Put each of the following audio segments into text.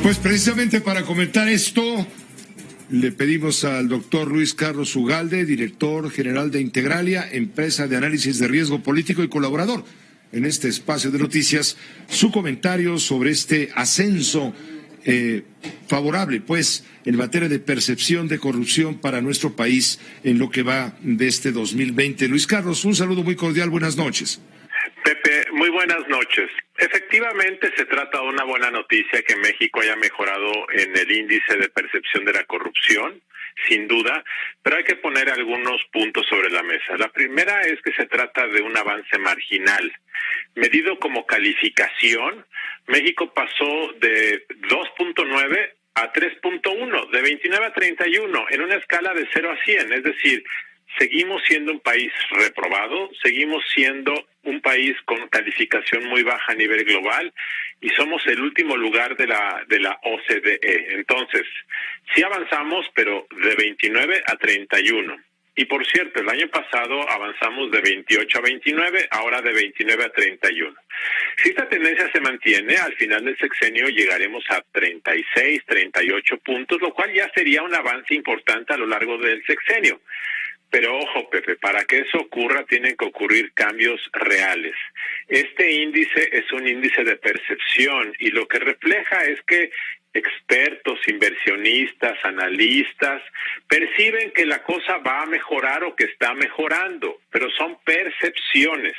Pues precisamente para comentar esto, le pedimos al doctor Luis Carlos Ugalde, director general de Integralia, empresa de análisis de riesgo político y colaborador en este espacio de noticias, su comentario sobre este ascenso favorable, pues, en materia de percepción de corrupción para nuestro país en lo que va de este 2020. Luis Carlos, un saludo muy cordial, buenas noches. Pepe, muy buenas noches. Efectivamente, se trata de una buena noticia que México haya mejorado en el índice de percepción de la corrupción, sin duda, pero hay que poner algunos puntos sobre la mesa. La primera es que se trata de un avance marginal. Medido como calificación, México pasó de 2.9 a 3.1, de 29 a 31, en una escala de 0 a 100, es decir, seguimos siendo un país reprobado, seguimos siendo un país con calificación muy baja a nivel global y somos el último lugar de la OCDE. Entonces, sí avanzamos, pero de 29 a 31. Y por cierto, el año pasado avanzamos de 28 a 29, ahora de 29 a 31. Si esta tendencia se mantiene, al final del sexenio llegaremos a 36, 38 puntos, lo cual ya sería un avance importante a lo largo del sexenio. Pero ojo, Pepe, para que eso ocurra tienen que ocurrir cambios reales. Este índice es un índice de percepción y lo que refleja es que expertos, inversionistas, analistas, perciben que la cosa va a mejorar o que está mejorando, pero son percepciones.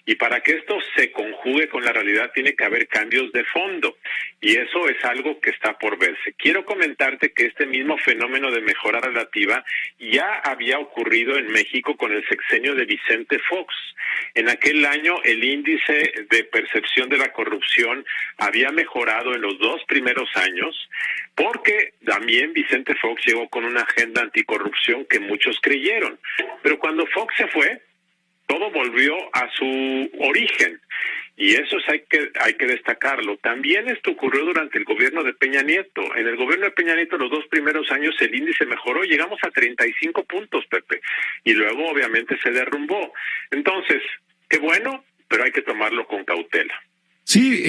Y para que esto se conjugue con la realidad tiene que haber cambios de fondo. Y eso es algo que está por verse. Quiero comentarte que este mismo fenómeno de mejora relativa ya había ocurrido en México con el sexenio de Vicente Fox. En aquel año el índice de percepción de la corrupción había mejorado en los 2 primeros años, porque también Vicente Fox llegó con una agenda anticorrupción que muchos creyeron. Pero cuando Fox se fue, todo volvió a su origen. Y eso hay que destacarlo. También esto ocurrió durante el gobierno de Peña Nieto. En el gobierno de Peña Nieto, los 2 primeros años, el índice mejoró, llegamos a 35 puntos, Pepe. Y luego, obviamente, se derrumbó. Entonces, qué bueno, pero hay que tomarlo con cautela. Sí,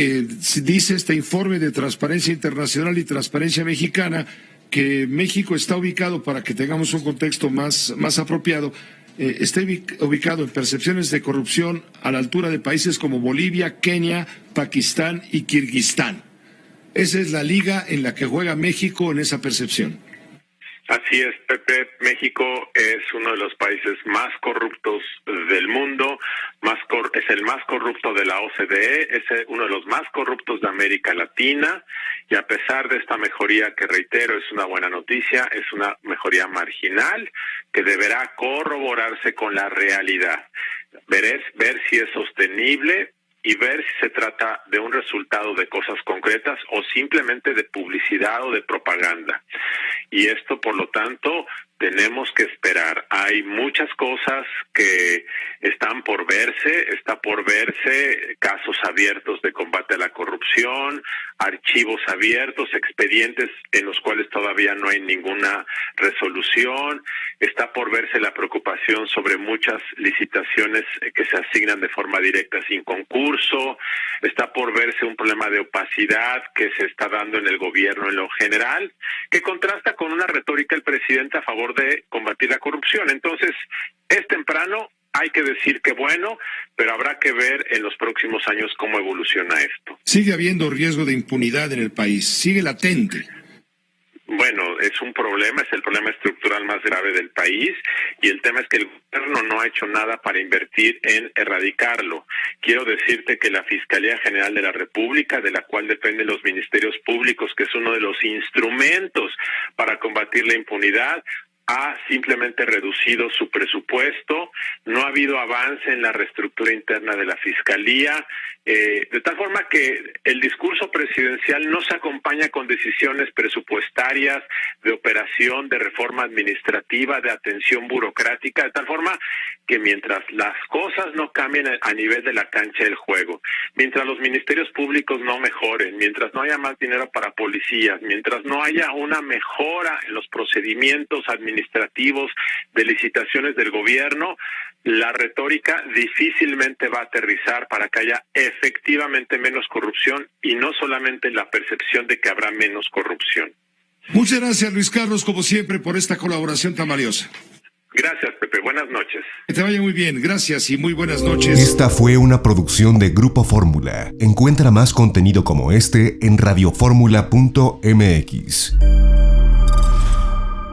dice este informe de Transparencia Internacional y Transparencia Mexicana que México está ubicado, para que tengamos un contexto más apropiado, está ubicado en percepciones de corrupción a la altura de países como Bolivia, Kenia, Pakistán y Kirguistán. Esa es la liga en la que juega México en esa percepción. Así es, Pepe. México es uno de los países más corruptos del mundo, es el más corrupto de la OCDE, es uno de los más corruptos de América Latina, y a pesar de esta mejoría, que reitero, es una buena noticia, es una mejoría marginal que deberá corroborarse con la realidad. Ver si es sostenible y ver si se trata de un resultado de cosas concretas o simplemente de publicidad o de propaganda. Y esto, por lo tanto, tenemos que esperar. Hay muchas cosas que están por verse, está por verse casos abiertos de combate a la corrupción, archivos abiertos, expedientes en los cuales todavía no hay ninguna resolución, está por verse la preocupación sobre muchas licitaciones que se asignan de forma directa sin concurso, está por verse un problema de opacidad que se está dando en el gobierno en lo general, que contrasta con una retórica del presidente a favor de combatir la corrupción. Entonces, es temprano, hay que decir que bueno, pero habrá que ver en los próximos años cómo evoluciona esto. Sigue habiendo riesgo de impunidad en el país, sigue latente. Bueno, es un problema, es el problema estructural más grave del país, y el tema es que el gobierno no ha hecho nada para invertir en erradicarlo. Quiero decirte que la Fiscalía General de la República, de la cual dependen los ministerios públicos, que es uno de los instrumentos para combatir la impunidad, ha simplemente reducido su presupuesto, no ha habido avance en la reestructura interna de la Fiscalía, de tal forma que el discurso presidencial no se acompaña con decisiones presupuestarias, de operación, de reforma administrativa, de atención burocrática, de tal forma que mientras las cosas no cambien a nivel de la cancha del juego, mientras los ministerios públicos no mejoren, mientras no haya más dinero para policías, mientras no haya una mejora en los procedimientos administrativos de licitaciones del gobierno, la retórica difícilmente va a aterrizar para que haya efectivamente menos corrupción y no solamente la percepción de que habrá menos corrupción. Muchas gracias, Luis Carlos, como siempre, por esta colaboración tan valiosa. Gracias, Pepe. Buenas noches. Que te vaya muy bien. Gracias y muy buenas noches. Esta fue una producción de Grupo Fórmula. Encuentra más contenido como este en radioformula.mx.